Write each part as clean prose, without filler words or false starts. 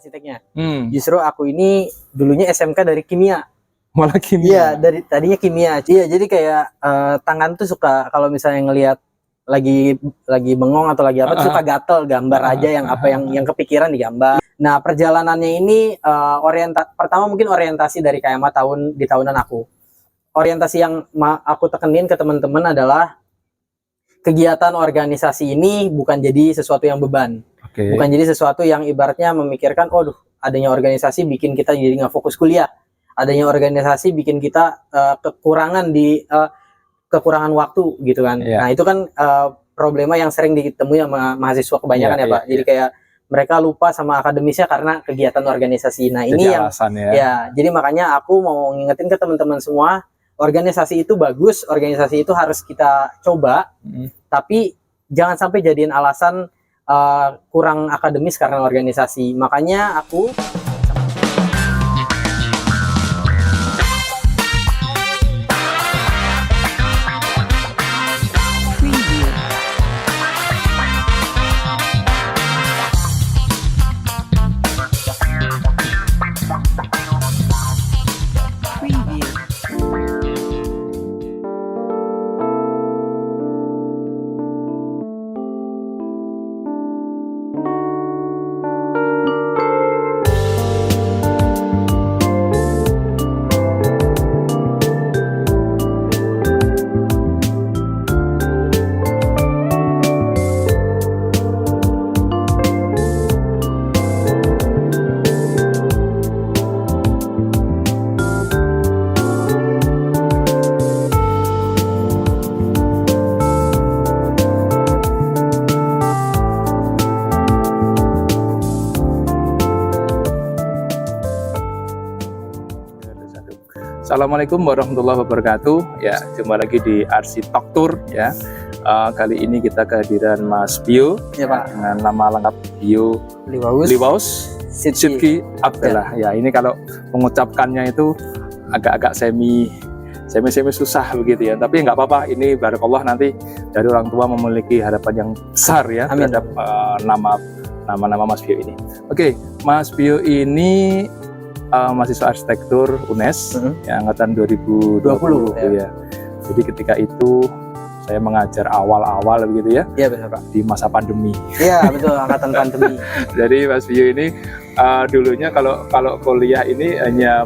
arsiteknya. Justru aku ini dulunya SMK dari kimia. Malah Iya, kimia. dari tadinya kimia. Iya, jadi kayak tangan tuh suka kalau misalnya ngelihat lagi bengong atau lagi apa tuh suka gatel, gambar aja yang apa yang kepikiran digambar. Nah, perjalanannya ini pertama mungkin orientasi dari KMA di tahunan aku. Orientasi yang aku tekenin ke teman-teman adalah kegiatan organisasi ini bukan jadi sesuatu yang beban. Bukan jadi sesuatu yang ibaratnya memikirkan, oh adanya organisasi bikin kita jadi nggak fokus kuliah. Adanya organisasi bikin kita kekurangan waktu gitu kan. Nah itu kan problema yang sering ditemui sama mahasiswa kebanyakan ya Pak. Jadi kayak mereka lupa sama akademisnya karena kegiatan organisasi. Nah ini yang jadi makanya aku mau ngingetin ke teman-teman semua, organisasi itu bagus, organisasi itu harus kita coba, tapi jangan sampai jadiin alasan kurang akademis karena organisasi. Makanya aku Assalamualaikum warahmatullahi wabarakatuh. Ya, jumpa lagi di Arsitektur ya. Kali ini kita kehadiran Mas Bio ya, Pak. Dengan nama lengkap Bio Liwaus Sidki Abdallah. Ya, ini kalau mengucapkannya itu agak-agak semi susah begitu ya. Tapi nggak apa-apa. Ini barakallah nanti dari orang tua memiliki harapan yang besar ya terhadap nama Mas Bio ini. Oke, Mas Bio ini mahasiswa arsitektur UNES ya, angkatan 2020 ya. Jadi ketika itu saya mengajar awal-awal begitu ya. Iya benar Pak. Di masa pandemi. Iya betul, angkatan pandemi. Jadi Mas Bio ini dulunya kalau kuliah ini hanya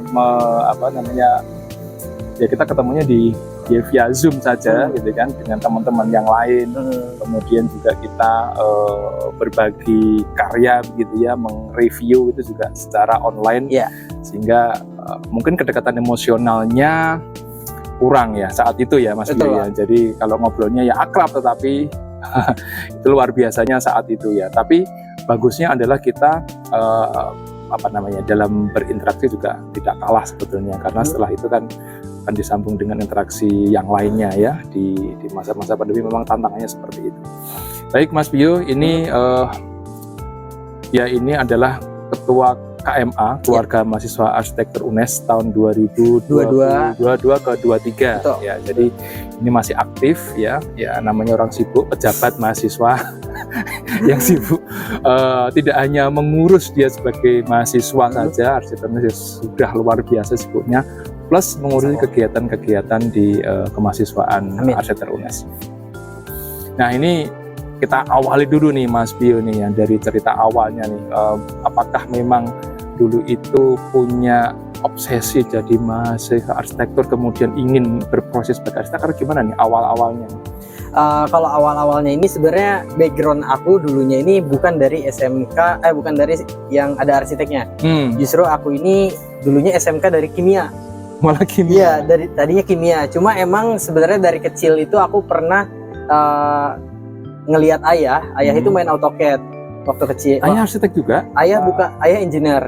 ya kita ketemunya via Zoom saja gitu kan dengan teman-teman yang lain. Kemudian juga kita berbagi karya begitu ya, mereview itu juga secara online. Sehingga mungkin kedekatan emosionalnya kurang ya saat itu ya Mas Bio ya. Jadi kalau ngobrolnya ya akrab, tetapi itu luar biasanya saat itu ya. Tapi bagusnya adalah kita dalam berinteraksi juga tidak kalah sebetulnya, karena setelah itu kan akan disambung dengan interaksi yang lainnya ya. Di masa-masa pandemi memang tantangannya seperti itu. Baik Mas Bio, ini ini adalah ketua KMA, Keluarga Mahasiswa Arsitektur UNES tahun 2022 ke 23 ya. Jadi ini masih aktif ya. Ya namanya orang sibuk, pejabat mahasiswa yang sibuk. Tidak hanya mengurus dia sebagai mahasiswa saja, arsitekturnya sudah luar biasa sibuknya, plus mengurusi kegiatan-kegiatan di kemahasiswaan arsitektur UNES. Nah ini kita awali dulu nih Mas Bio nih ya, dari cerita awalnya nih. Apakah memang dulu itu punya obsesi jadi mahasiswa arsitektur, kemudian ingin berproses sebagai arsitektur, gimana nih awal-awalnya? Kalau awal-awalnya ini sebenarnya background aku dulunya ini bukan dari SMK, bukan dari yang ada arsiteknya. Justru aku ini dulunya SMK dari kimia. Malah kimia? Iya, tadinya kimia. Cuma emang sebenarnya dari kecil itu aku pernah ngelihat ayah itu main AutoCAD waktu kecil. Ayah arsitek juga? Ayah engineer,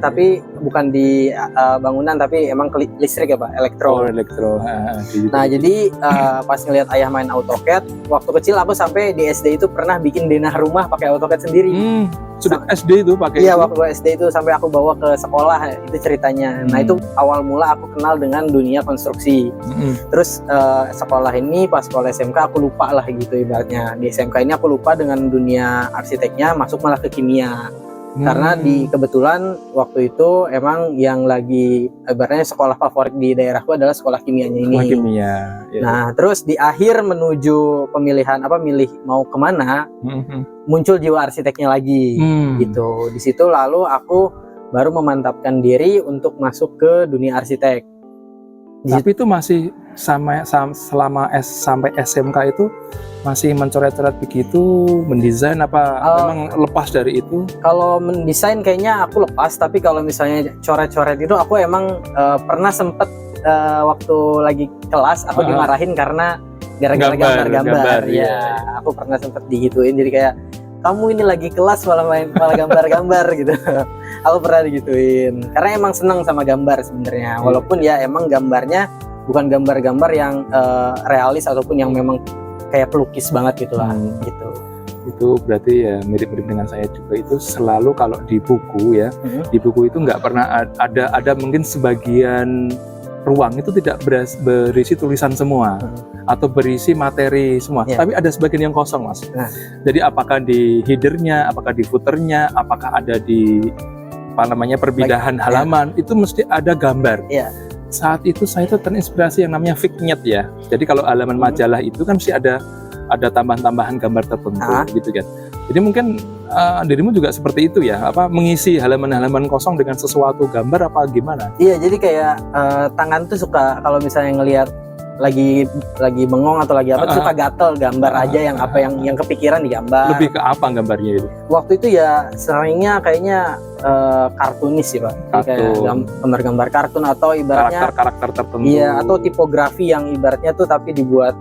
tapi bukan di bangunan, tapi emang listrik ya Pak, elektro. Nah jadi pas ngelihat ayah main AutoCAD, waktu kecil aku sampai di SD itu pernah bikin denah rumah pakai AutoCAD sendiri. Sudah SD itu pakai? Iya, waktu SD itu sampai aku bawa ke sekolah, itu ceritanya. Nah itu awal mula aku kenal dengan dunia konstruksi. Terus sekolah ini, pas sekolah SMK aku lupa lah gitu ibaratnya. Di SMK ini aku lupa dengan dunia arsiteknya, masuk malah ke kimia. Karena kebetulan waktu itu emang yang lagi ibaratnya sekolah favorit di daerahku adalah sekolah kimianya ini. Sekolah kimia. Ya. Nah, terus di akhir menuju pemilihan milih mau kemana, muncul jiwa arsiteknya lagi, gitu. Di situ lalu aku baru memantapkan diri untuk masuk ke dunia arsitek. Tapi itu masih selama sampai SMK itu masih mencoret-coret begitu, mendesain apa memang lepas dari itu? Kalau mendesain kayaknya aku lepas, tapi kalau misalnya coret-coret itu aku emang pernah sempet waktu lagi kelas aku dimarahin karena gara-gara gambar-gambar. Ya, aku pernah sempet digituin, jadi kayak kamu ini lagi kelas malah gambar-gambar gitu. Aku pernah digituin karena emang senang sama gambar sebenarnya, walaupun ya emang gambarnya bukan gambar-gambar yang realis ataupun yang memang kayak pelukis banget gitu lah. Gitu. Itu berarti ya mirip-mirip dengan saya juga, itu selalu kalau di buku ya, di buku itu nggak pernah ada mungkin sebagian ruang itu tidak berisi tulisan semua atau berisi materi semua, tapi ada sebagian yang kosong, Mas. Jadi apakah di headernya, apakah di footernya, apakah ada di perpindahan halaman, itu mesti ada gambar. Saat itu saya itu terinspirasi yang namanya vignette ya. Jadi kalau halaman majalah itu kan mesti ada tambahan-tambahan gambar tertentu gitu kan. Jadi mungkin dirimu juga seperti itu ya, mengisi halaman-halaman kosong dengan sesuatu gambar apa gimana? Iya, jadi kayak tangan tuh suka kalau misalnya ngelihat lagi bengong atau lagi apa suka gatel gambar aja yang kepikiran digambar. Lebih ke apa gambarnya itu? Waktu itu ya seringnya kayaknya kartunis sih, Pak. Kayak gambar-gambar kartun atau ibaratnya karakter tertentu. Iya, atau tipografi yang ibaratnya tuh tapi dibuat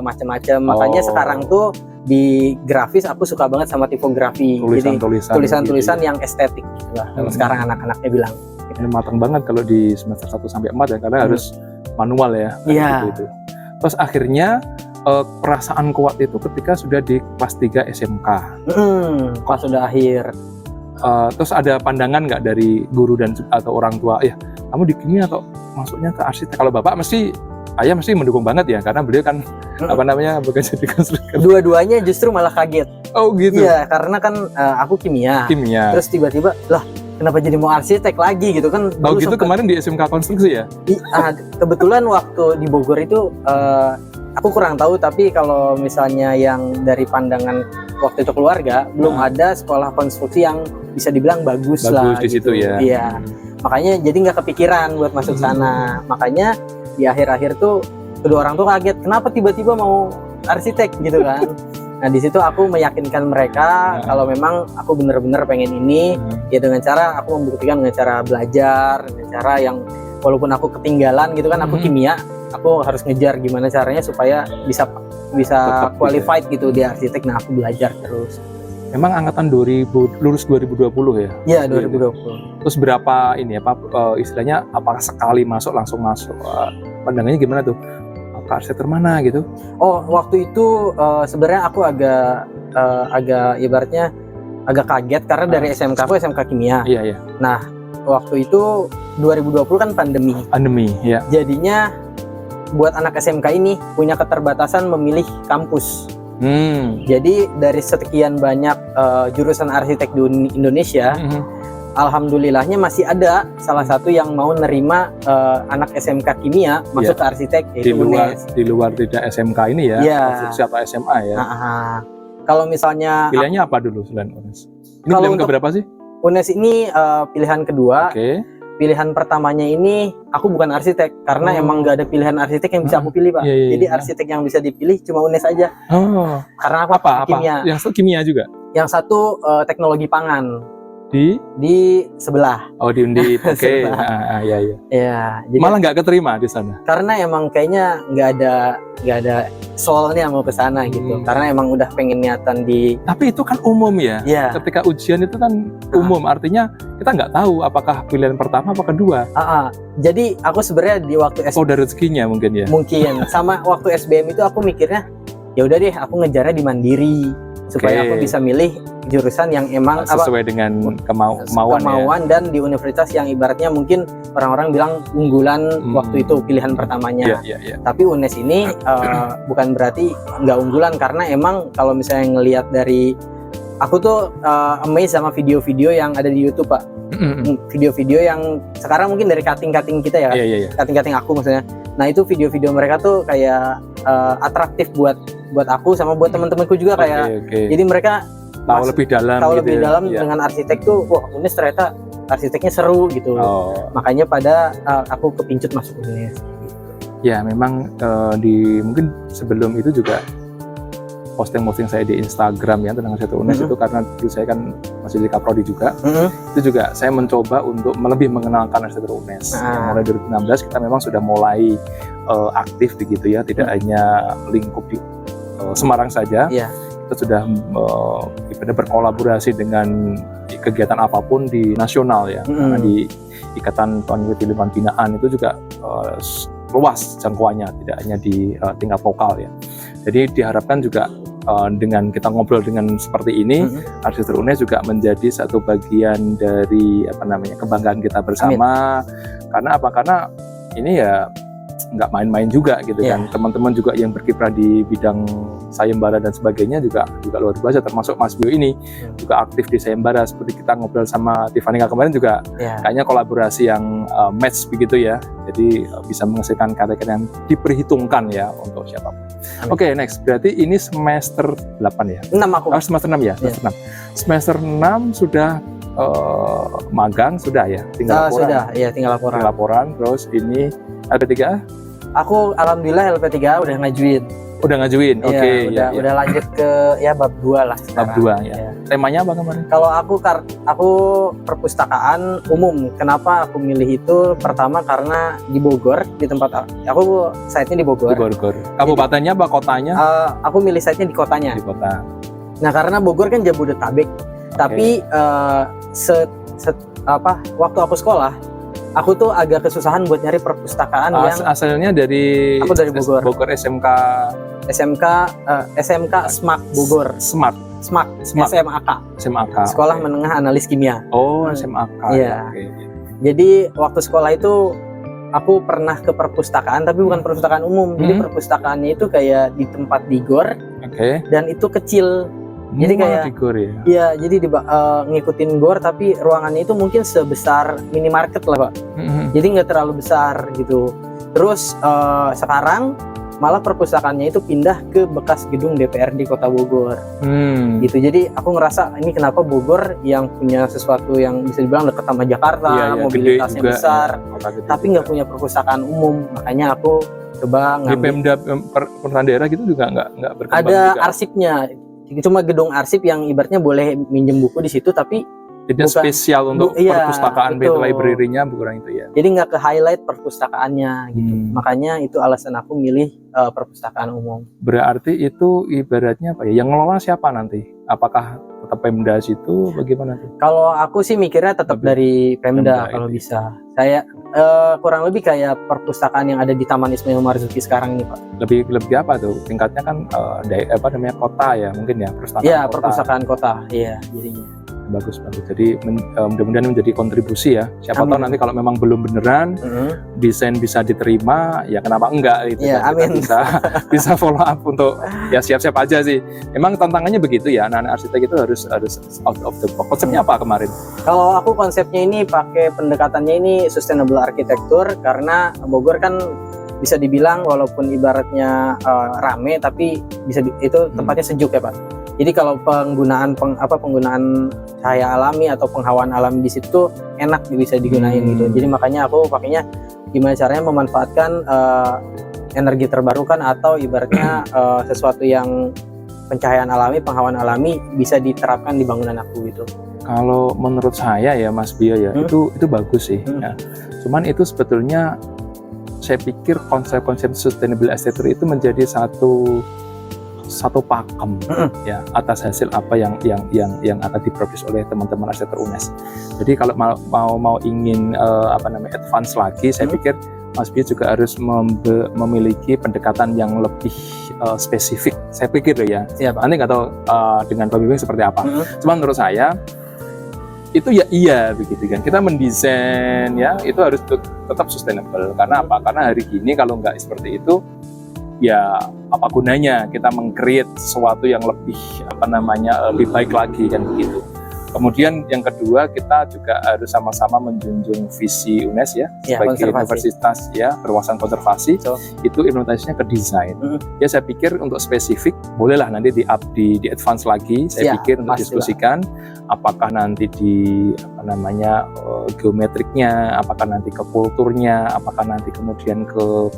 macam-macam. Makanya sekarang tuh di grafis aku suka banget sama tipografi. Tulisan-tulisan yang estetik gitu lah. Kalau sekarang anak-anaknya bilang. Ini matang banget kalau di semester 1 sampai 4 ya, karena harus manual ya. Gitu. Terus akhirnya perasaan kuat itu ketika sudah di kelas 3 SMK. Pas sudah akhir. Terus ada pandangan nggak dari guru atau orang tua, ya kamu di kimia atau masuknya ke arsitek? Kalau bapak ayah mesti mendukung banget ya, karena beliau kan bekerja di konstruksi. Dua-duanya justru malah kaget. Oh gitu. Iya, karena kan aku kimia. Terus tiba-tiba lah kenapa jadi mau arsitek lagi gitu kan? Oh gitu, kemarin di SMK konstruksi ya? Kebetulan waktu di Bogor itu aku kurang tahu, tapi kalau misalnya yang dari pandangan waktu itu keluarga, belum ada sekolah konstruksi yang bisa dibilang bagus lah di situ ya. Iya, makanya jadi nggak kepikiran buat masuk sana. Makanya di akhir-akhir tuh kedua orang tuh kaget, kenapa tiba-tiba mau arsitek gitu kan? Nah di situ aku meyakinkan mereka kalau memang aku bener-bener pengen ini, ya dengan cara aku membuktikan dengan cara belajar, dengan cara yang walaupun aku ketinggalan gitu kan, aku kimia, aku harus ngejar gimana caranya supaya bisa qualified gitu di arsitek. Nah aku belajar terus. Memang angkatan lulus 2020 ya? Iya 2020. Terus berapa ini istilahnya, apakah sekali masuk langsung masuk? Pandangannya gimana tuh? Arsitek mana gitu? Oh waktu itu sebenarnya aku agak ibaratnya agak kaget karena dari SMK aku SMK kimia. Iya. Nah waktu itu 2020 kan pandemi. Ya. Jadinya buat anak SMK ini punya keterbatasan memilih kampus. Jadi dari sekian banyak jurusan arsitek di Indonesia, alhamdulillahnya masih ada salah satu yang mau nerima anak SMK kimia masuk ke arsitek, yaitu UNES. Di luar tidak SMK ini ya, siapa SMA ya. Kalau misalnya pilihannya apa dulu selain UNES? Ini pilihan keberapa sih? UNES ini pilihan kedua. Pilihan pertamanya ini aku bukan arsitek karena emang nggak ada pilihan arsitek yang bisa aku pilih, Pak. Jadi arsitek yang bisa dipilih cuma UNES aja. Karena aku kimia. Yang satu kimia juga? Yang satu teknologi pangan. Di sebelah. Oh di Undip. Oke. Ya, jadi malah nggak keterima di sana. Karena emang kayaknya nggak ada soalnya mau ke sana gitu. Karena emang udah pengen niatan di. Tapi itu kan umum ya. Ketika ujian itu kan umum, artinya kita nggak tahu apakah pilihan pertama apa kedua. Jadi aku sebenarnya di waktu SBM. Dari rezekinya mungkin ya. Mungkin sama waktu SBM itu aku mikirnya ya udah deh aku ngejarnya di Mandiri supaya aku bisa milih jurusan yang emang sesuai dengan kemauan dan di universitas yang ibaratnya mungkin orang-orang bilang unggulan waktu itu pilihan pertamanya. Tapi UNES ini bukan berarti nggak unggulan, karena emang kalau misalnya ngelihat dari aku tuh amazed sama video-video yang ada di YouTube, Pak. Video-video yang sekarang mungkin dari cutting-cutting kita ya, cutting-cutting aku maksudnya. Nah itu video-video mereka tuh kayak atraktif buat aku sama buat teman-temanku juga kayak. Jadi mereka tahu lebih dalam gitu, dengan arsitek tuh, wah UNES ternyata arsiteknya seru gitu. Makanya aku kepincut masuk UNES. Ya memang mungkin sebelum itu juga posting saya di Instagram ya tentang arsitek UNES itu karena dulu saya kan masih di Kaprodi juga. Itu juga saya mencoba untuk lebih mengenalkan arsitektur UNES. Mulai 2016 kita memang sudah mulai aktif begitu ya, tidak hanya lingkup di Semarang saja. Kita sudah berkolaborasi dengan kegiatan apapun di nasional ya. Karena di Ikatan Peneliti Lingkungan Binaan itu juga luas jangkauannya, tidak hanya di tingkat lokal ya. Jadi diharapkan juga dengan kita ngobrol dengan seperti ini, arsitektur UNES juga menjadi satu bagian dari kebanggaan kita bersama. Karena apa? Karena ini ya nggak main-main juga gitu kan. Teman-teman juga yang berkiprah di bidang sayembara dan sebagainya juga luar biasa, termasuk Mas Bio ini juga aktif di sayembara. Seperti kita ngobrol sama Tiffany kemarin juga kayaknya kolaborasi yang match begitu ya. Jadi bisa menghasilkan karya-karya yang diperhitungkan ya untuk siapapun. Oke, next. Berarti ini semester 8 ya? 6 aku. Semester 6 ya? Semester 6. Semester 6 sudah magang sudah ya? Tinggal laporan. Sudah, ya tinggal laporan. Terus ini LP3A? Aku alhamdulillah LP3A udah ngajuin. Oke. Udah lanjut ke bab 2 lah sekarang. Bab 2 ya. Temanya apa kemarin? Kalau aku perpustakaan umum. Kenapa aku milih itu? Pertama karena di Bogor, di tempat aku site-nya di Bogor. Kabupatennya apa kotanya? Aku milih site-nya di kotanya. Di kota. Nah, karena Bogor kan Jabodetabek. Tapi waktu aku sekolah, aku tuh agak kesusahan buat nyari perpustakaan yang asalnya dari. Aku dari Bogor. Bogor SMK SMAK Bogor. SMAK. Sekolah Menengah Analis Kimia. SMAK. Iya. Jadi waktu sekolah itu aku pernah ke perpustakaan, tapi bukan perpustakaan umum. Jadi perpustakaannya itu kayak di tempat di gor. Dan itu kecil. Jadi kayak di gor ya. Iya, jadi ngikutin gor, tapi ruangannya itu mungkin sebesar minimarket lah, Pak. Jadi nggak terlalu besar gitu. Terus sekarang malah perpustakaannya itu pindah ke bekas gedung DPRD Kota Bogor. Gitu. Jadi aku ngerasa ini kenapa Bogor yang punya sesuatu yang bisa dibilang dekat sama Jakarta, mobilitasnya juga, besar, tapi nggak punya perpustakaan umum. Makanya aku coba ngambil. Di Pemda pemerintahan daerah gitu juga nggak berkembang. Ada arsipnya. Cuma gedung arsip yang ibaratnya boleh minjem buku di situ, tapi tidak spesial untuk perpustakaan library-nya bukan itu ya. Jadi nggak ke highlight perpustakaannya gitu. Makanya itu alasan aku milih perpustakaan umum. Berarti itu ibaratnya apa ya? Yang ngelola siapa nanti? Apakah tetap Pemda situ? Bagaimana tuh? Kalau aku sih mikirnya tetap dari Pemda kalau bisa. Saya kurang lebih kayak perpustakaan yang ada di Taman Ismail Marzuki sekarang ini, Pak. Lebih apa tuh? Tingkatnya kan kota ya mungkin ya, perpustakaan kota. Iya, perpustakaan kota. Iya, jadinya. Bagus. Jadi mudah-mudahan menjadi kontribusi ya. Siapa tahu nanti kalau memang belum beneran desain bisa diterima, ya kenapa enggak gitu. Ya, amin. Bisa follow up untuk ya siap-siap aja sih. Memang tantangannya begitu ya. Anak-anak arsitek itu harus out of the box. Konsepnya apa kemarin? Kalau aku konsepnya ini pakai pendekatannya ini sustainable architecture, karena Bogor kan bisa dibilang walaupun ibaratnya rame, tapi itu tempatnya sejuk ya, Pak. Jadi kalau penggunaan cahaya alami atau penghawaan alami di situ enak bisa digunain gitu. Jadi makanya aku pakainya gimana caranya memanfaatkan energi terbarukan atau ibaratnya sesuatu yang pencahayaan alami, penghawaan alami bisa diterapkan di bangunan aku gitu. Kalau menurut saya ya Mas Bio ya, itu bagus sih. Ya. Cuman itu sebetulnya saya pikir konsep-konsep sustainable architecture itu menjadi satu pakem ya atas hasil apa yang akan diproduksi oleh teman-teman arsitektur UNES. Jadi kalau mau ingin advance lagi, saya pikir Mas Bio juga harus memiliki pendekatan yang lebih spesifik. Saya pikir loh ya. Nanti nggak tahu dengan Pak Bimbing seperti apa. Cuma menurut saya itu ya iya begitu kan. Kita mendesain ya itu harus tetap sustainable. Karena apa? Karena hari ini kalau nggak seperti itu ya apa gunanya kita meng-create sesuatu yang lebih lebih baik lagi kan begitu. Kemudian yang kedua, kita juga harus sama-sama menjunjung visi UNES ya, sebagai universitas ya berwawasan konservasi. Itu implementasinya ke desain. Ya saya pikir untuk spesifik bolehlah nanti di advance lagi. Saya pikir untuk diskusikan apakah nanti di geometriknya, apakah nanti ke kulturnya, apakah nanti kemudian ke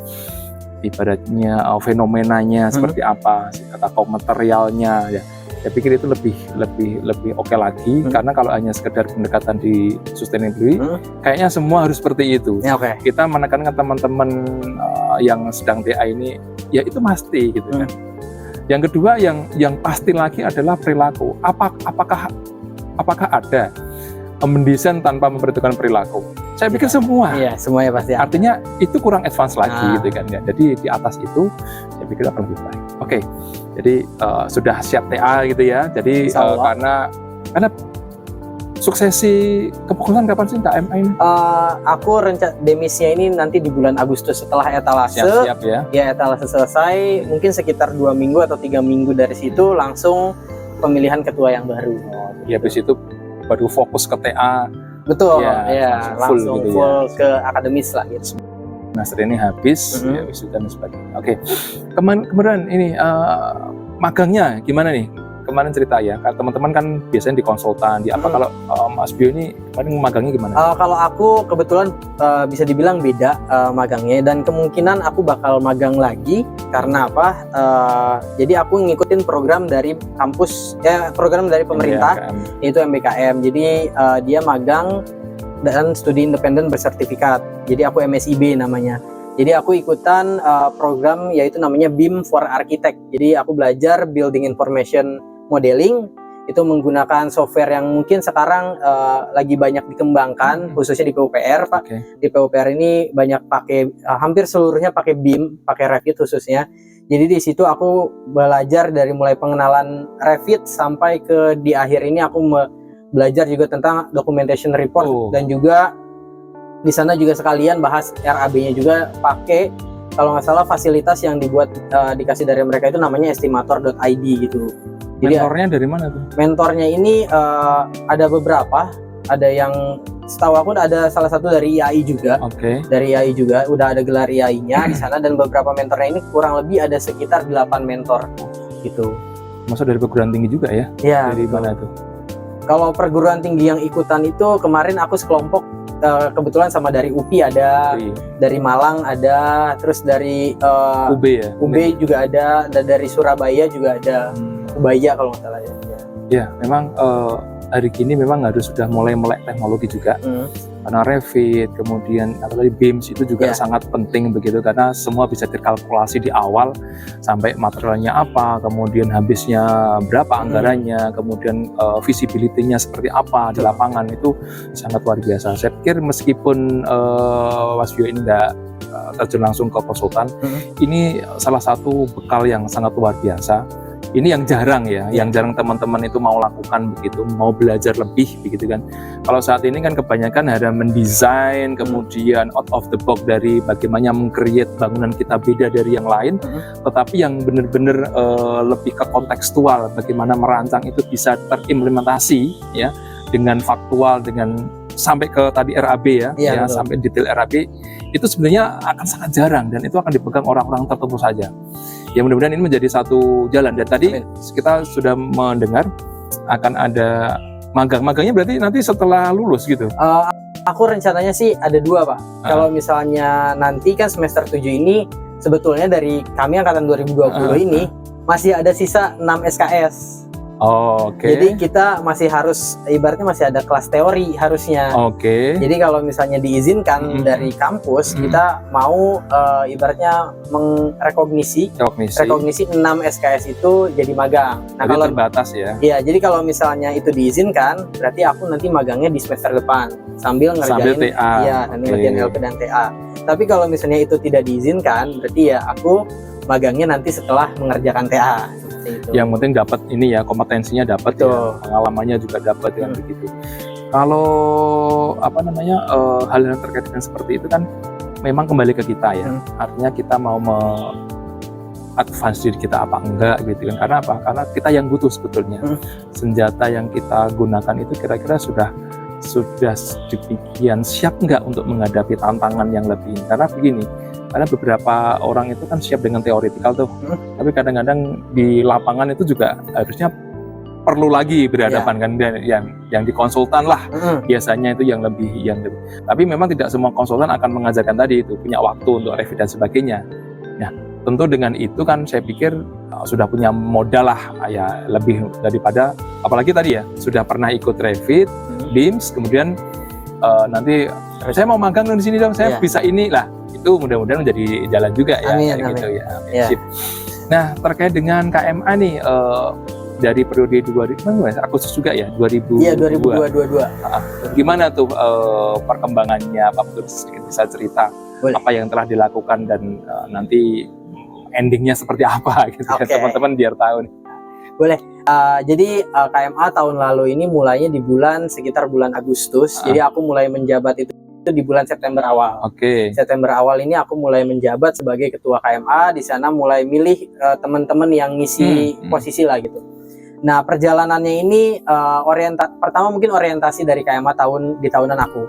ibaratnya fenomenanya seperti apa, atau materialnya ya. Saya pikir itu lebih oke lagi, karena kalau hanya sekedar pendekatan di sustainability, kayaknya semua harus seperti itu. Kita menekankan teman-teman yang sedang TA ini, ya itu pasti gitu kan. Yang kedua yang pasti lagi adalah perilaku. Apakah ada mendesain tanpa memperhitungkan perilaku? Saya pikir semua. Iya, semuanya pasti. Artinya itu kurang advance lagi gitu kan ya. Jadi di atas itu saya pikir akan lebih baik. Oke. Jadi sudah siap TA gitu ya. Jadi karena suksesi kepengurusan kapan sih KMA ini? Aku demisnya ini nanti di bulan Agustus setelah etalase. Siap ya. Ya etalase selesai, mungkin sekitar 2 minggu atau 3 minggu dari situ langsung pemilihan ketua yang baru. Ya habis itu baru fokus ke TA. Betul, ya langsung gitu full ke akademis lah gitu. Semester ini habis, ya wisuda dan sebagainya. Oke, kemudian ini magangnya gimana nih? Kemarin cerita ya, teman-teman kan biasanya di konsultan, di apa kalau Mas Bio ini kemarin magangnya gimana? Kalau aku kebetulan bisa dibilang beda magangnya, dan kemungkinan aku bakal magang lagi karena apa? Jadi aku ngikutin program dari kampus, program dari pemerintah, yaitu MBKM. Jadi dia magang dan studi independen bersertifikat. Jadi aku MSIB namanya. Jadi aku ikutan program yaitu namanya BIM for Architect. Jadi aku belajar Building Information Modeling, itu menggunakan software yang mungkin sekarang lagi banyak dikembangkan, khususnya di PUPR Pak. Di PUPR ini banyak pakai, hampir seluruhnya pakai BIM, pakai Revit khususnya. Jadi di situ aku belajar dari mulai pengenalan Revit sampai ke di akhir ini aku belajar juga tentang documentation report, dan juga di sana juga sekalian bahas RAB-nya juga pakai, kalau nggak salah fasilitas yang dibuat dikasih dari mereka itu namanya estimator.id gitu. Jadi mentornya dari mana tuh? Mentornya ini ada beberapa, ada yang setahu aku ada salah satu dari IAI juga. Dari IAI juga udah ada gelar IAI-nya di sana, dan beberapa mentornya ini kurang lebih ada sekitar 8 mentor gitu. Masa dari perguruan tinggi juga ya? Iya. Dari mana tuh? Kalau perguruan tinggi yang ikutan itu kemarin aku sekelompok kebetulan sama dari UPI ada, dari Malang ada, terus dari UB ya? UB juga ada, dan dari Surabaya juga ada. Ubaya kalau nggak salah ya. Ya, memang hari ini memang harus sudah mulai melek teknologi juga. Karena Revit, kemudian apalagi BIMS itu juga sangat penting begitu, karena semua bisa dikalkulasi di awal sampai materialnya apa, kemudian habisnya berapa anggarannya, kemudian visibility-nya seperti apa di lapangan, itu sangat luar biasa. Saya pikir meskipun Mas Bio ini nggak terjun langsung ke konsultan, ini salah satu bekal yang sangat luar biasa. Ini yang jarang ya, yang jarang teman-teman itu mau lakukan begitu, mau belajar lebih begitu kan. Kalau saat ini kan kebanyakan ada mendesain, kemudian out of the box dari bagaimana meng-create bangunan kita beda dari yang lain, tetapi yang benar-benar lebih ke kontekstual, bagaimana merancang itu bisa terimplementasi ya, dengan faktual, dengan sampai ke tadi RAB ya, sampai detail RAB, itu sebenarnya akan sangat jarang, dan itu akan dipegang orang-orang tertentu saja. Ya mudah-mudahan ini menjadi satu jalan. Dan tadi kita sudah mendengar akan ada magangnya berarti nanti setelah lulus gitu? Aku rencananya sih ada 2 Pak. Kalau misalnya nanti kan semester 7 ini sebetulnya dari kami angkatan 2020 ini masih ada sisa 6 SKS. Jadi kita masih harus, ibaratnya masih ada kelas teori harusnya. Jadi kalau misalnya diizinkan dari kampus, kita mau ibaratnya merekognisi 6 SKS itu jadi magang. Nah, kalau terbatas ya. Iya, jadi kalau misalnya itu diizinkan, berarti aku nanti magangnya di semester depan sambil ngerjain TA. Iya, ngerjain LP dan TA. Tapi kalau misalnya itu tidak diizinkan, berarti ya aku magangnya nanti setelah mengerjakan TA. Itu. Yang penting dapat ini ya, kompetensinya dapat ya, pengalamannya juga dapat kan begitu. Kalau hal yang terkait dengan seperti itu kan memang kembali ke kita ya. Artinya kita mau advance diri kita apa enggak gitu kan. Karena apa? Karena kita yang butuh sebetulnya. Senjata yang kita gunakan itu kira-kira sudah demikian siap enggak untuk menghadapi tantangan yang lebih. Karena begini, karena beberapa orang itu kan siap dengan teoritikal tuh, tapi kadang-kadang di lapangan itu juga harusnya perlu lagi berhadapan kan, yang di konsultan lah biasanya itu yang lebih. Tapi memang tidak semua konsultan akan mengajarkan tadi itu, punya waktu untuk review dan sebagainya. Nah, tentu dengan itu kan saya pikir sudah punya modal lah ya, lebih daripada apalagi tadi ya sudah pernah ikut review BIMS, kemudian nanti saya mau magang di sini dong, saya bisa ini lah, itu mudah-mudahan menjadi jalan juga ya. Amin, kayak amin. gitu ya. Sip. Nah, terkait dengan KMA nih, dari periode 2000 Agustus juga ya, 2022. Iya, 2022. Gimana tuh perkembangannya, Pak Putu, bisa cerita apa yang telah dilakukan dan nanti endingnya seperti apa gitu ya, teman-teman biar tahu nih. Boleh. Jadi KMA tahun lalu ini mulainya di sekitar bulan Agustus. Jadi aku mulai menjabat itu di bulan September awal. September awal ini aku mulai menjabat sebagai ketua KMA. Di sana mulai milih teman-teman yang ngisi posisi lah gitu. Nah, perjalanannya ini pertama mungkin orientasi dari KMA di tahunan aku.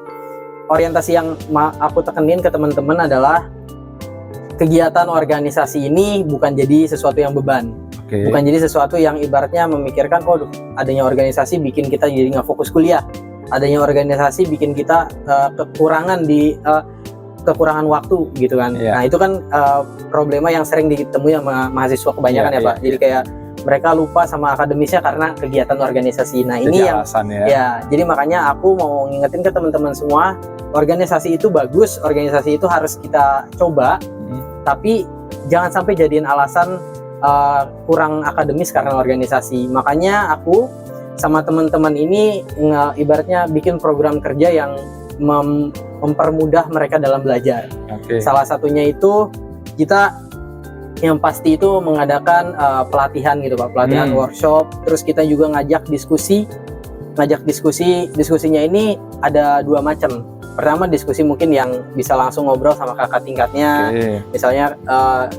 Orientasi yang aku tekenin ke teman-teman adalah kegiatan organisasi ini bukan jadi sesuatu yang beban. Bukan jadi sesuatu yang ibaratnya memikirkan, oh adanya organisasi bikin kita jadi nggak fokus kuliah. Adanya organisasi bikin kita kekurangan waktu gitu kan. Nah, itu kan problema yang sering ditemui sama mahasiswa kebanyakan ya Pak. Jadi kayak mereka lupa sama akademisnya karena kegiatan organisasi. Nah, ini yang jadi makanya aku mau ngingetin ke teman-teman semua, organisasi itu bagus, organisasi itu harus kita coba, tapi jangan sampai jadiin alasan kurang akademis karena organisasi. Makanya aku sama teman-teman ini ibaratnya bikin program kerja yang mempermudah mereka dalam belajar. Salah satunya itu kita yang pasti itu mengadakan pelatihan gitu Pak, pelatihan workshop. Terus kita juga ngajak diskusi. Diskusinya ini ada dua macam. Pertama, diskusi mungkin yang bisa langsung ngobrol sama kakak tingkatnya. Misalnya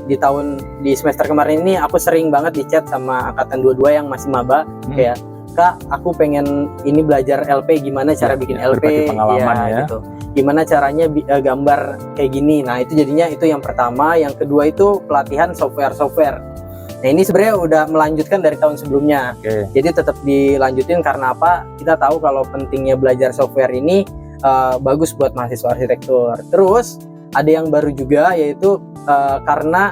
di semester kemarin ini aku sering banget di chat sama angkatan 22 yang masih maba, kayak, Kak, aku pengen ini belajar LP, gimana cara bikin LP, gitu. Gimana caranya gambar kayak gini. Nah, itu jadinya itu yang pertama. Yang kedua itu pelatihan software. Nah, ini sebenarnya udah melanjutkan dari tahun sebelumnya. Jadi tetap dilanjutin karena apa? Kita tahu kalau pentingnya belajar software ini bagus buat mahasiswa arsitektur. Terus ada yang baru juga, yaitu karena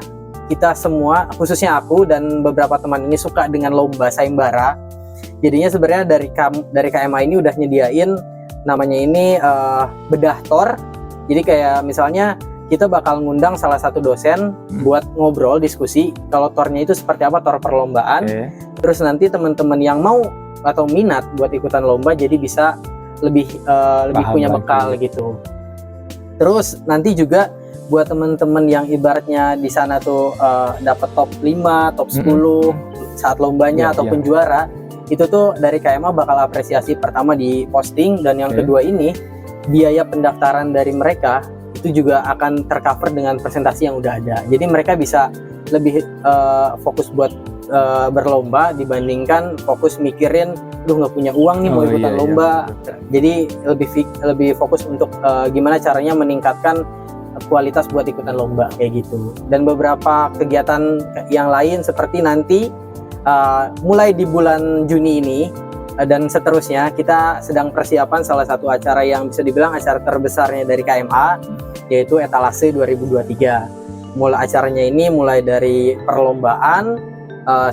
kita semua, khususnya aku dan beberapa teman ini suka dengan lomba sayembara. Jadinya sebenarnya dari KMA ini udah nyediain namanya ini bedah tor. Jadi kayak misalnya kita bakal ngundang salah satu dosen buat ngobrol, diskusi kalau tornya itu seperti apa, tor perlombaan. Terus nanti teman-teman yang mau atau minat buat ikutan lomba jadi bisa lebih punya bekal gitu. Terus nanti juga buat teman-teman yang ibaratnya di sana tuh dapat top 5, top 10 saat lombanya ataupun juara, itu tuh dari KMA bakal apresiasi pertama di posting, dan yang kedua ini biaya pendaftaran dari mereka itu juga akan tercover dengan presentasi yang udah ada. Jadi mereka bisa lebih fokus buat berlomba dibandingkan fokus mikirin nggak punya uang nih mau ikutan lomba. Jadi lebih fokus untuk gimana caranya meningkatkan kualitas buat ikutan lomba kayak gitu. Dan beberapa kegiatan yang lain seperti nanti mulai di bulan Juni ini dan seterusnya kita sedang persiapan salah satu acara yang bisa dibilang acara terbesarnya dari KMA, yaitu Etalase 2023. Acaranya ini mulai dari perlombaan,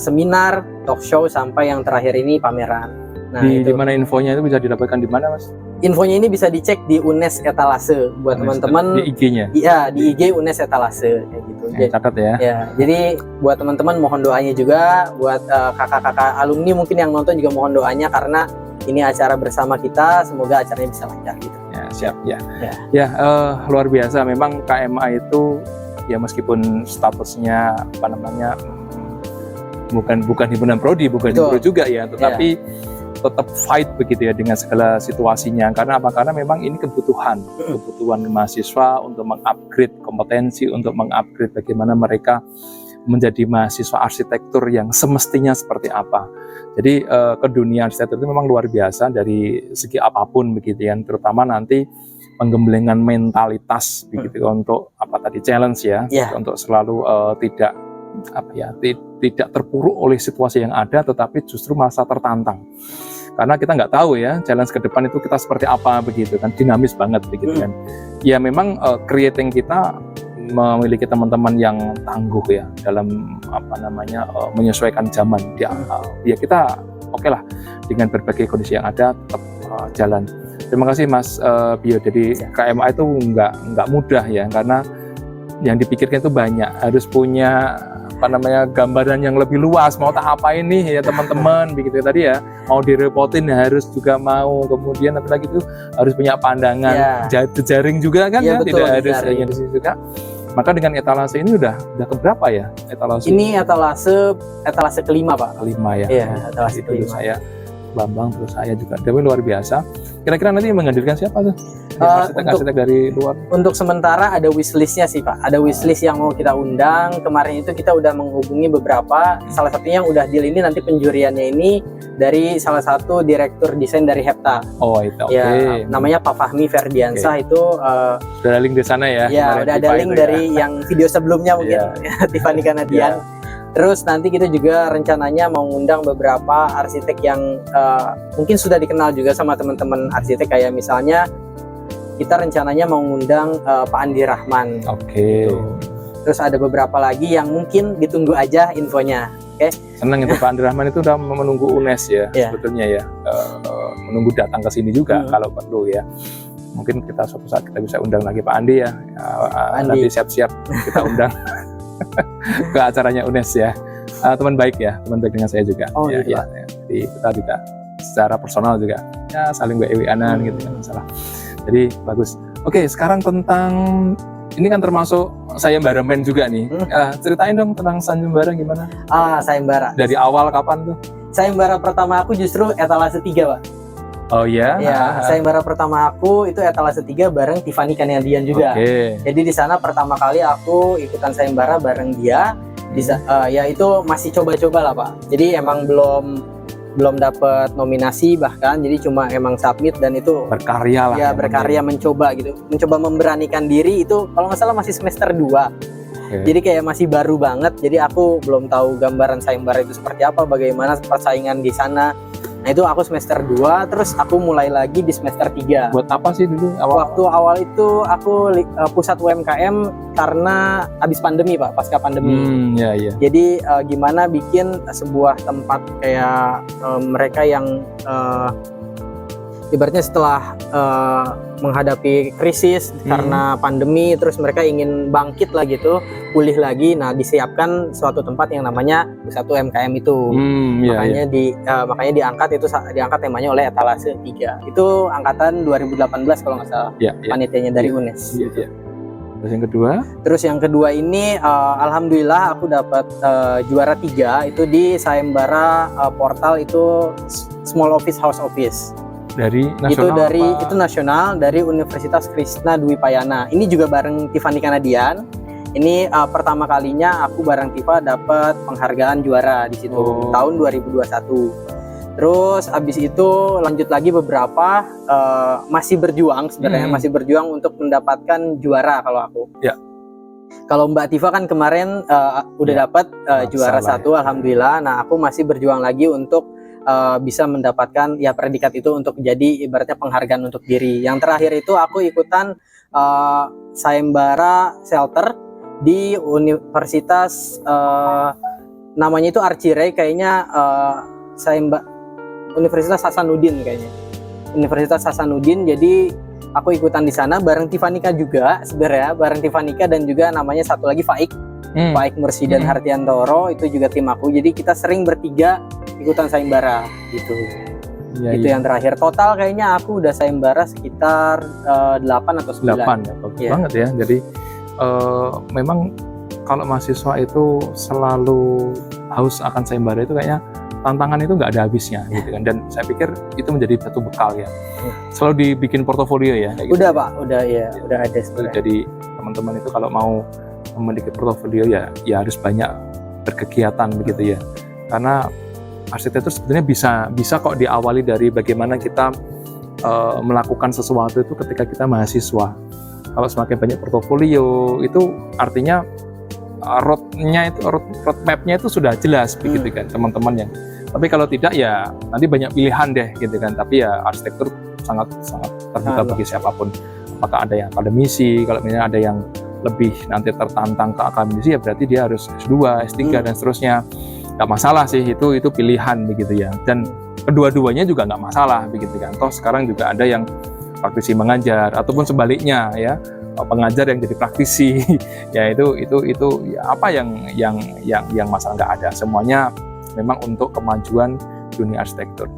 seminar, talk show, sampai yang terakhir ini pameran. Nah, di mana infonya itu bisa didapatkan di mana, Mas? Infonya ini bisa dicek di UNES Etalase buat teman-teman. Di IG-nya? Iya, di IG UNES Etalase kayak gitu. Catat ya. Ya, jadi buat teman-teman mohon doanya juga, buat kakak-kakak alumni mungkin yang nonton juga mohon doanya karena ini acara bersama kita, semoga acaranya bisa lancar gitu. Ya, siap ya. Luar biasa memang KMA itu ya, meskipun statusnya apa namanya bukan himpunan prodi, bukan himpunan juga ya, tetapi tetap fight begitu ya dengan segala situasinya. Karena apa? Karena memang ini kebutuhan mahasiswa untuk mengupgrade kompetensi, untuk mengupgrade bagaimana mereka menjadi mahasiswa arsitektur yang semestinya seperti apa. Jadi ke dunia arsitektur itu memang luar biasa dari segi apapun begitu ya, terutama nanti penggemblengan mentalitas begitu untuk apa tadi challenge ya, untuk selalu tidak tidak terpuruk oleh situasi yang ada, tetapi justru merasa tertantang. Karena kita nggak tahu ya challenge ke depan itu kita seperti apa begitu kan, dinamis banget begitu kan. Ya memang creating kita memiliki teman-teman yang tangguh ya dalam menyesuaikan zaman. Ya kita oke lah dengan berbagai kondisi yang ada tetap jalan. Terima kasih Mas Bio. Jadi KMA itu nggak mudah ya, karena yang dipikirkan itu banyak, harus punya gambaran yang lebih luas, mau tak apa ini ya teman-teman begitu tadi ya, mau direpotin harus juga mau, kemudian apalagi itu harus punya pandangan, jejaring juga kan ya, betul, tidak harus hanya di situ juga. Maka dengan etalase ini udah keberapa ya etalase? Ini etalase kelima Pak. Kelima ya. Iya, etalase kelima. Saya Bambang, terus saya juga. Tapi luar biasa. Kira-kira nanti menghadirkan siapa tuh? Arsitek dari luar. Untuk sementara ada wishlistnya sih Pak. Ada wishlist yang mau kita undang. Kemarin itu kita udah menghubungi beberapa. Salah satunya yang udah deal ini nanti penjuriannya ini dari salah satu direktur desain dari Hepta. Oh itu. Ya, namanya Pak Fahmi Ferdiansah. Itu. Sudah ada link di sana ya? Ya, udah ada link dari yang video sebelumnya mungkin. Tiffany Kanadian. Terus nanti kita juga rencananya mau ngundang beberapa arsitek yang mungkin sudah dikenal juga sama teman-teman arsitek, kayak misalnya kita rencananya mau ngundang Pak Andi Rahman. Oke. Gitu. Terus ada beberapa lagi yang mungkin ditunggu aja infonya. Oke. Senang itu Pak Andi Rahman itu udah menunggu UNES ya sebetulnya ya, menunggu datang ke sini juga kalau perlu ya. Mungkin kita suatu saat kita bisa undang lagi Pak Andi ya. Nanti siap-siap kita undang. Ke acaranya UNES ya, teman baik ya, teman baik dengan saya juga. Gitu. Jadi kita juga secara personal juga ya saling WA-an gitu kan masalah. Jadi bagus. Oke, sekarang tentang ini kan termasuk sayembara men juga nih. Ceritain dong tentang sayembara gimana? Sayembara. Dari awal kapan tuh? Sayembara pertama aku justru etalase 3 Pak. Oh iya. Ya, sayembara pertama aku itu etalase 3 bareng Tiffany Kanadian juga. Jadi di sana pertama kali aku ikutan sayembara bareng dia. Ya itu masih coba-coba lah Pak. Jadi emang belum dapat nominasi bahkan, jadi cuma emang submit dan itu berkarya lah. Ya berkarya, mencoba gitu. Mencoba memberanikan diri itu kalau nggak salah masih semester 2. Jadi kayak masih baru banget. Jadi aku belum tahu gambaran sayembara itu seperti apa, bagaimana persaingan di sana. Nah itu aku semester 2, terus aku mulai lagi di semester 3. Buat apa sih dulu? Waktu awal itu aku pusat UMKM karena habis pandemi Pak, pasca pandemi. Jadi gimana bikin sebuah tempat kayak mereka yang ibaratnya setelah menghadapi krisis karena pandemi, terus mereka ingin bangkit lah gitu, pulih lagi. Nah disiapkan suatu tempat yang namanya pusat UMKM itu. Makanya diangkat temanya oleh etalase 3. Itu angkatan 2018 kalau nggak salah. Panitianya dari UNES. Terus yang kedua ini alhamdulillah aku dapat juara 3 itu di sayembara portal itu Small Office House Office. Dari nasional itu nasional dari Universitas Krishna Dwi Payana. Ini juga bareng Tiffany Kanadian. Ini pertama kalinya aku bareng Tifa dapat penghargaan juara di situ tahun 2021. Terus abis itu lanjut lagi beberapa masih berjuang sebenarnya, masih berjuang untuk mendapatkan juara kalau aku. Kalau Mbak Tifa kan kemarin udah dapat juara 1 alhamdulillah. Nah aku masih berjuang lagi untuk bisa mendapatkan ya predikat itu untuk jadi ibaratnya penghargaan untuk diri. Yang terakhir itu aku ikutan sayembara shelter di Universitas namanya itu Archirei kayaknya, Universitas Hasanuddin kayaknya. Universitas Hasanuddin. Jadi aku ikutan di sana bareng Tifanika juga sebenarnya, bareng Tifanika dan juga namanya satu lagi Faik. Faik Mursi dan Hartiantoro itu juga tim aku. Jadi kita sering bertiga ikutan sayembara gitu. Itu yang terakhir. Total kayaknya aku udah sayembara sekitar 8 atau 9. 8 ya, bagus banget ya. Jadi memang kalau mahasiswa itu selalu haus akan sayembara itu kayaknya tantangan itu nggak ada habisnya gitu kan. Dan saya pikir itu menjadi satu bekal ya. Selalu dibikin portofolio ya. Udah Pak, udah ya, udah ada. Jadi teman-teman itu kalau mau memiliki portofolio ya harus banyak berkegiatan begitu ya. Karena arsitektur sebetulnya bisa kok diawali dari bagaimana kita melakukan sesuatu itu ketika kita mahasiswa. Kalau semakin banyak portofolio itu artinya roadmap-nya itu sudah jelas begitu kan teman-teman yang. Tapi kalau tidak ya nanti banyak pilihan deh gitu kan. Tapi ya arsitektur sangat terbuka bagi siapapun. Apakah ada yang akademisi, kalau misalnya ada yang lebih nanti tertantang ke akademisi ya berarti dia harus S2, S3 dan seterusnya. Nggak masalah sih, itu pilihan begitu ya. Dan kedua-duanya juga nggak masalah begitu kan. Toh sekarang juga ada yang praktisi mengajar ataupun sebaliknya ya, pengajar yang jadi praktisi. Ya itu ya apa yang masalah, nggak ada. Semuanya memang untuk kemajuan dunia arsitektur.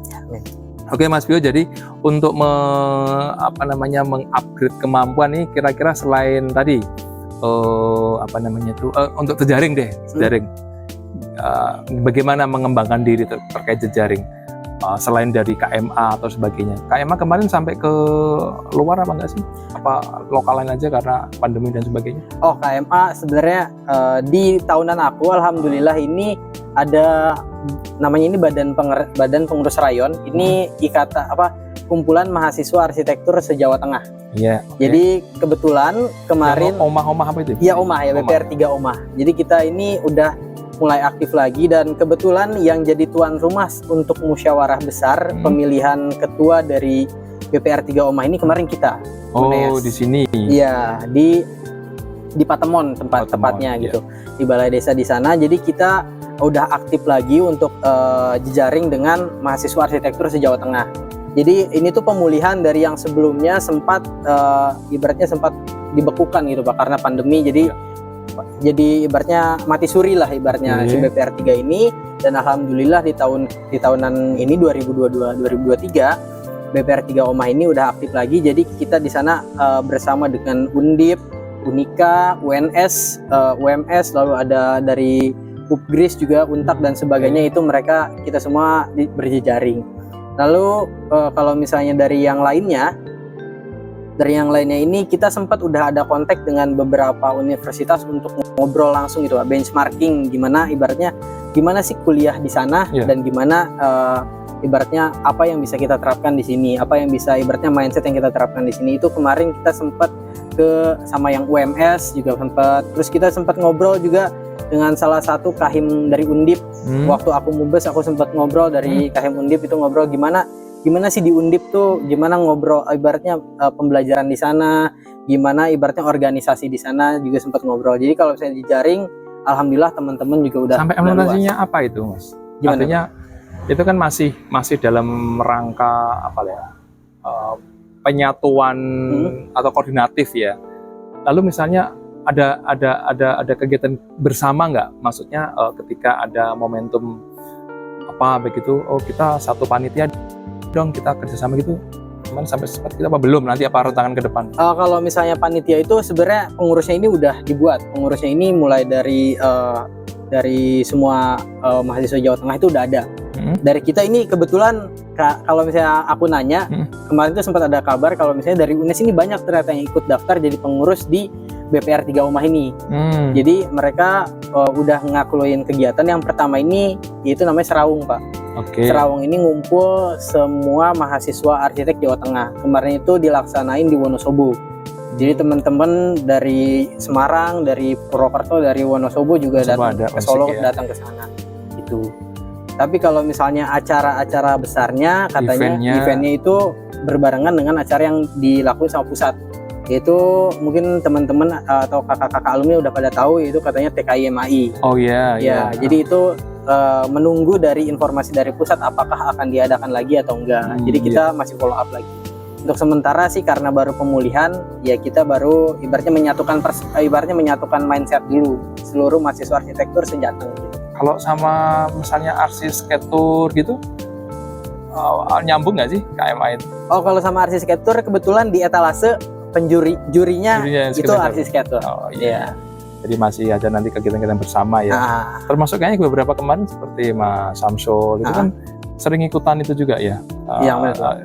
Oke Mas Bio, jadi untuk mengupgrade kemampuan nih kira-kira selain tadi untuk jejaring deh, bagaimana mengembangkan diri terkait jejaring selain dari KMA atau sebagainya. KMA kemarin sampai ke luar apa enggak sih? Apa lokal lain aja karena pandemi dan sebagainya? Oh, KMA sebenarnya di tahunan aku alhamdulillah ini ada namanya ini Badan Pengurus Rayon. Ini kumpulan mahasiswa arsitektur se-Jawa Tengah. Iya. Okay. Jadi kebetulan kemarin Omah apa itu? Iya, Omah ya, BPR 3 Omah. Jadi kita ini udah mulai aktif lagi dan kebetulan yang jadi tuan rumah untuk musyawarah besar pemilihan ketua dari BPR 3 Omah ini kemarin kita. Oh, UNES. Di sini. Iya, di Patemon tepatnya gitu. Di balai desa di sana. Jadi kita udah aktif lagi untuk jejaring dengan mahasiswa arsitektur se-Jawa Tengah. Jadi ini tuh pemulihan dari yang sebelumnya sempat ibaratnya sempat dibekukan gitu Pak karena pandemi. Jadi ibaratnya mati suri lah ibaratnya si BPR 3 ini, dan alhamdulillah di tahunan ini 2022-2023 BPR 3 Omah ini udah aktif lagi. Jadi kita di sana bersama dengan Undip, Unika, UNS, UMS, lalu ada dari Upgris juga, Untak dan sebagainya, itu mereka kita semua berjejaring. Lalu kalau misalnya dari yang lainnya ini kita sempat udah ada kontak dengan beberapa universitas untuk ngobrol langsung gitu, benchmarking gimana ibaratnya gimana sih kuliah di sana dan gimana ibaratnya apa yang bisa kita terapkan di sini, apa yang bisa ibaratnya mindset yang kita terapkan di sini. Itu kemarin kita sempat sama yang UMS juga sempat, terus kita sempat ngobrol juga dengan salah satu kahim dari Undip. Waktu aku mubes aku sempat ngobrol dari kahim Undip, itu ngobrol gimana sih di Undip tuh, gimana ngobrol ibaratnya pembelajaran di sana, gimana ibaratnya organisasi di sana juga sempat ngobrol. Jadi kalau saya jejaring, alhamdulillah teman-teman juga udah sampai implementasinya apa itu Mas? Gimana? Artinya itu kan masih dalam rangka apa ya, penyatuan atau koordinatif ya. Lalu misalnya ada kegiatan bersama nggak? Maksudnya ketika ada momentum apa begitu, oh kita satu panitia dong kita kerjasama gitu, cuman sampai seperti itu apa belum, nanti apa rentangan ke depan? Kalau misalnya panitia itu sebenarnya pengurusnya ini udah dibuat, pengurusnya ini mulai dari semua mahasiswa Jawa Tengah itu udah ada. Dari kita ini kebetulan kalau misalnya aku nanya kemarin itu sempat ada kabar kalau misalnya dari UNES ini banyak ternyata yang ikut daftar jadi pengurus di BPR 3 Omah ini. Jadi mereka udah ngakluin kegiatan yang pertama ini, yaitu namanya Serawung Pak. Serawung ini ngumpul semua mahasiswa arsitek Jawa Tengah. Kemarin itu dilaksanain di Wonosobo. Jadi teman-teman dari Semarang, dari Purwokerto, dari Wonosobo juga datang ke Solo, datang ke sana. Itu. Tapi kalau misalnya acara-acara besarnya, katanya eventnya itu berbarengan dengan acara yang dilakukan sama pusat. Yaitu mungkin teman-teman atau kakak-kakak alumni udah pada tahu, itu katanya TKIMAI. Oh iya. Jadi itu menunggu dari informasi dari pusat apakah akan diadakan lagi atau enggak. Jadi kita masih follow up lagi. Untuk sementara sih karena baru pemulihan, ya kita baru ibaratnya menyatukan mindset dulu seluruh mahasiswa arsitektur se-Jateng gitu. Kalau sama misalnya arsitektur gitu nyambung nggak sih KMA itu? Oh, kalau sama arsitektur kebetulan di etalase jurinya itu arsitektur. Oh iya. Jadi masih ada nanti kegiatan-kegiatan bersama ya. Termasuk kayaknya beberapa kemarin seperti Mas Samsul itu kan sering ikutan itu juga ya.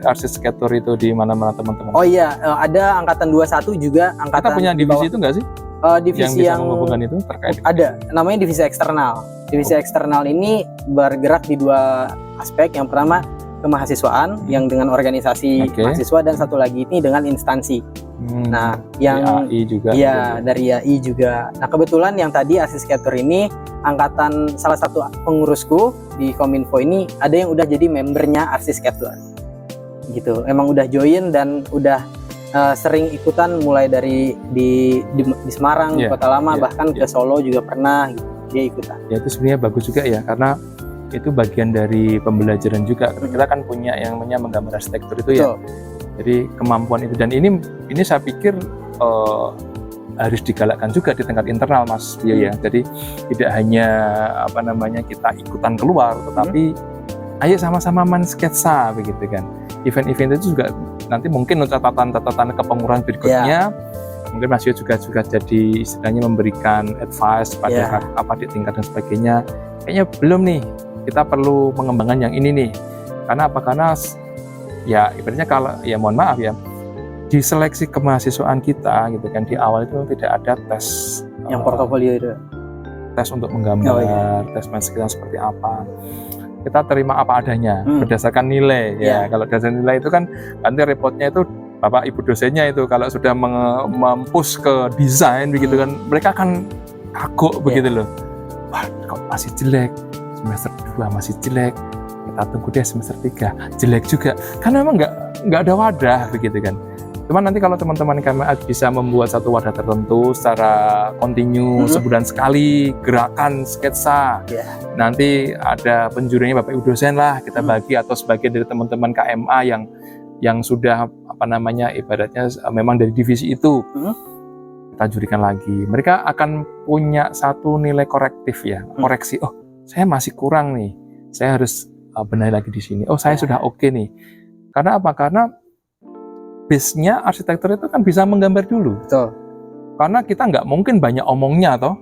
Arsitektur itu di mana-mana teman-teman. Oh iya, ada angkatan 21 juga. Kita punya divisi itu nggak sih? Divisi yang bisa menghubungkan itu terkait ada, namanya divisi eksternal. Divisi eksternal ini bergerak di dua aspek. Yang pertama kemahasiswaan yang dengan organisasi mahasiswa, dan satu lagi ini dengan instansi. Nah, yang AI juga. Ya, dari AI juga. Nah, kebetulan yang tadi Arsiskator ini angkatan salah satu pengurusku di Kominfo ini ada yang udah jadi membernya Arsiskator. Gitu. Emang udah join dan udah sering ikutan mulai dari di Semarang, di Kota Lama, bahkan ke Solo juga pernah gitu. Dia ikutan. Ya, itu sebenarnya bagus juga ya, karena itu bagian dari pembelajaran juga. Kita kan punya yang namanya menggambar arsitektur itu ya. Jadi kemampuan itu, dan ini saya pikir harus digalakkan juga di tingkat internal, Mas Bio ya. Jadi tidak hanya kita ikutan keluar, tetapi ayo sama-sama mensketsa begitu kan. Event-event itu juga nanti mungkin catatan kepengurusan berikutnya. Mungkin Mas Bio juga jadi istilahnya memberikan advice pada di tingkat dan sebagainya. Kayaknya belum nih, kita perlu mengembangkan yang ini nih. Karena apa? Karena ya ibaratnya kalau ya mohon maaf ya, di seleksi kemahasiswaan kita gitu kan, di awal itu tidak ada tes yang portofolio itu, tes untuk menggambar, tes kita seperti apa. Kita terima apa adanya berdasarkan nilai ya. Kalau berdasarkan nilai itu kan nanti reportnya itu Bapak Ibu dosennya itu kalau sudah mempush ke desain begitu kan, mereka akan kagok begitu loh. Wah, kok masih jelek, semester 2 masih jelek, kita tunggu deh semester 3 jelek juga, karena memang nggak ada wadah begitu kan. Cuman nanti kalau teman-teman kami bisa membuat satu wadah tertentu secara kontinu, sebulan sekali gerakan sketsa, nanti ada penjurinya Bapak Ibu dosen lah, kita bagi, atau sebagian dari teman-teman KMA yang sudah ibaratnya memang dari divisi itu, kita jurikan lagi. Mereka akan punya satu nilai korektif ya, koreksi. Oh, saya masih kurang nih, saya harus benahi lagi di sini. Oh, saya sudah oke nih. Karena apa? Karena base-nya arsitektur itu kan bisa menggambar dulu. Betul. Karena kita nggak mungkin banyak omongnya toh,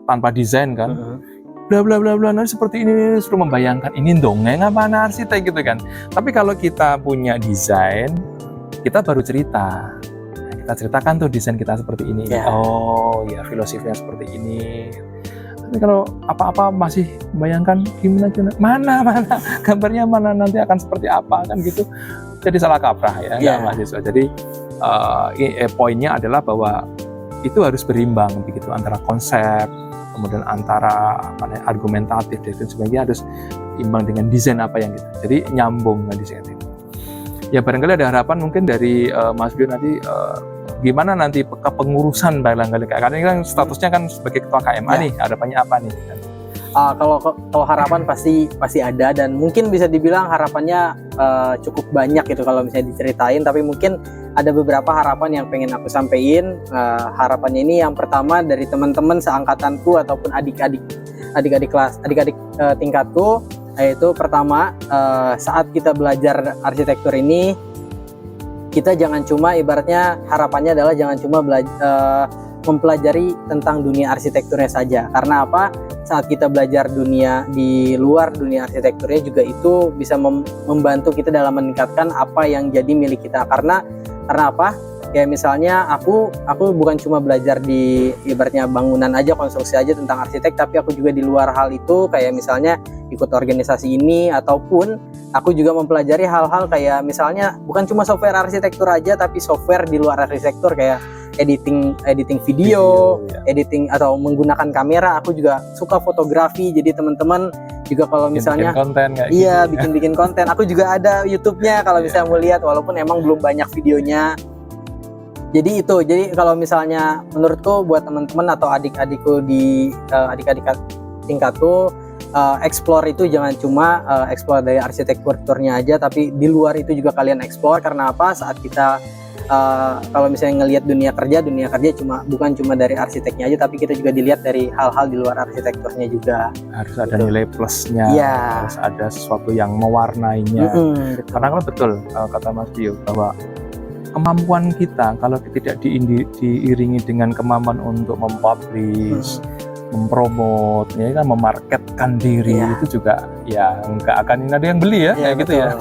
tanpa desain kan. Bla bla bla bla, nanti seperti ini, suruh membayangkan ini dongeng apa arsitek gitu kan. Tapi kalau kita punya desain, kita baru cerita. Kita ceritakan tuh desain kita seperti ini. Oh ya, filosofinya seperti ini. Tapi kalau apa-apa masih bayangkan gimana, mana gambarnya mana, nanti akan seperti apa kan gitu, jadi salah kaprah ya mahasiswa. Jadi poinnya adalah bahwa itu harus berimbang begitu, antara konsep, kemudian antara argumentatif dan sebagainya, harus imbang dengan desain apa yang gitu. Jadi nyambung kan desain itu. Ya barangkali ada harapan mungkin dari Mas Bio nanti gimana nanti kepengurusan barangkali, karena ini kan statusnya kan sebagai ketua KMA nih, harapannya apa nih? Kalau harapan pasti ada, dan mungkin bisa dibilang harapannya cukup banyak gitu kalau misalnya diceritain, tapi mungkin ada beberapa harapan yang pengen aku sampaikan. Harapannya ini yang pertama dari teman-teman seangkatanku ataupun adik-adik tingkatku, yaitu pertama, saat kita belajar arsitektur ini, kita jangan cuma, ibaratnya harapannya adalah jangan cuma mempelajari tentang dunia arsitekturnya saja. Karena apa? Saat kita belajar dunia di luar dunia arsitekturnya juga itu bisa membantu kita dalam meningkatkan apa yang jadi milik kita. Karena apa? Kayak misalnya aku bukan cuma belajar di ibaratnya bangunan aja, konstruksi aja tentang arsitek, tapi aku juga di luar hal itu, kayak misalnya ikut organisasi ini, ataupun aku juga mempelajari hal-hal kayak misalnya bukan cuma software arsitektur aja, tapi software di luar arsitektur kayak editing video, editing atau menggunakan kamera. Aku juga suka fotografi, jadi teman-teman juga kalau misalnya bikin konten, aku juga ada YouTube-nya kalau misalnya mau lihat, walaupun emang belum banyak videonya. Jadi kalau misalnya menurutku buat teman-teman atau adik-adikku di adik-adik tingkatku, explore itu jangan cuma explore dari arsitekturnya aja, tapi di luar itu juga kalian explore. Karena apa? Saat kita kalau misalnya ngelihat dunia kerja bukan cuma dari arsiteknya aja, tapi kita juga dilihat dari hal-hal di luar arsitekturnya juga. Harus ada nilai plusnya, harus ada sesuatu yang mewarnainya. Karena kan betul kata Mas Bio bahwa kemampuan kita kalau tidak diiringi dengan kemampuan untuk mempublish, mempromot, ya kan, memarketkan diri itu juga ya nggak akan ada yang beli ya, kayak gitu ya.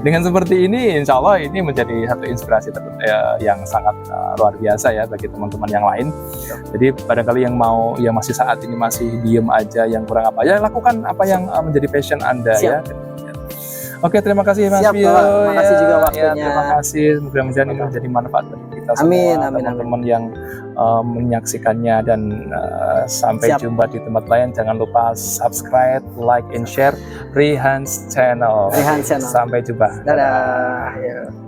Dengan seperti ini, insya Allah ini menjadi satu inspirasi yang sangat luar biasa ya bagi teman-teman yang lain. Jadi barangkali yang mau, yang masih saat ini masih diem aja, yang kurang apa ya, lakukan apa yang menjadi passion Anda. Ya. Oke, terima kasih Mas Bio. Terima kasih juga waktunya. Terima kasih. Mudah-mudahan ini menjadi manfaat bagi kita semua, teman-teman yang menyaksikannya, dan sampai jumpa di tempat lain. Jangan lupa subscribe, like, and share Rihans Channel. Sampai jumpa. Dadah.